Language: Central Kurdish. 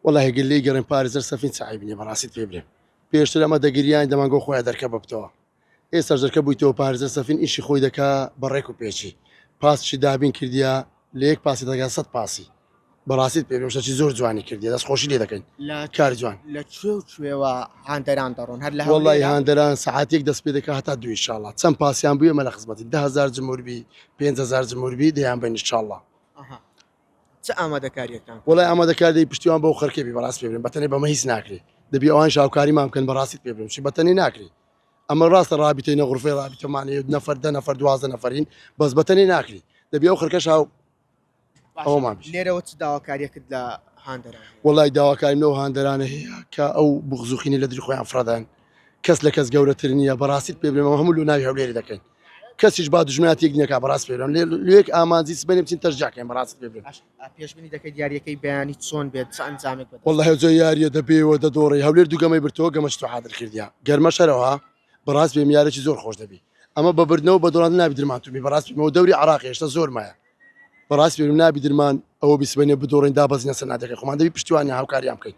والله قال لي قرن باريس سفين سعيبني براسيت فيبرم بيشتري ما دقيريان دمان جو خويا دركب بتوع اي سرجر كبويتو باريس سفين ايشي خوي دكا بريكو بيشي باس شي دابين كرديا ليك باسي دكا صد باسي براسيت فيبرم شي زور جواني كرديا داس خوشي لي دكاين لا كار جوان لا شوي هاندران دارون هر لها والله هاندران ساعات يقدس بيدك هتا دو ان شاء الله تسم باسيان بيو مال خدمتي 10000 جمهور بي 5000 جمهور بي ديان بين ان شاء الله اها تأمد كاريكان والله ئامادە کار دەی پشتیوان بەو خەرکێبی بەڕاست پێ بێن بەتەنێ بەمە هیچ ناکرێ دەبی ئەوان شاوکاری مام بکەن بەڕاستی پێ بێن بەتەنێ ناکرێ ئەمە ڕاستە ڕابیتەی نەغرفەی ڕابیتەمانەیە نەفەر دە نەفەر دوازدە نەفەرین بەس بەتەنێ ناکری دەبی ئەو خەرکە شاو ئەومان لێرەوە چ داواکاریەکت لە هاندران وڵای داواکاریمەوە هاندەرانە هەیە کە ئەو بغزوخینی لە دری خۆیان فرەدان کەس لە کەس گەورەتر نییە بەڕاستیت پێ بێمە هەموو لە ناوی هەولێری دەکەین کەسیش با دژمنات یەک نیەکە بەڕاست پێ لێک ئامانزی سبەنێ بچین تەرجاکەین بەڕاست پێ بێن پێشبینی دەکەی دیارەکەی بەیانی چۆن بێت چ ئەنجامێک بێت والله هەوجە یاریە دەبێەوە دەدۆڕی هەولێر دووگەمەی برتەوە گەمەشت و حادر کردیا گەرمە شەرەوە بەڕاست بێم یارێکی زۆر خۆش دەبی ئەمە بە بردنەوە بە دۆڵان نابی درمانتومی بەڕاست بێمەوە دەوری عراقی هێشتا زۆر مایە بەڕاست بێم نابی درمان ئەوە بیسبێنێ بدۆڕین دابەزینە سەر نادەکەی خۆمان دەبی پشتیوانی هاوکاریان بکەین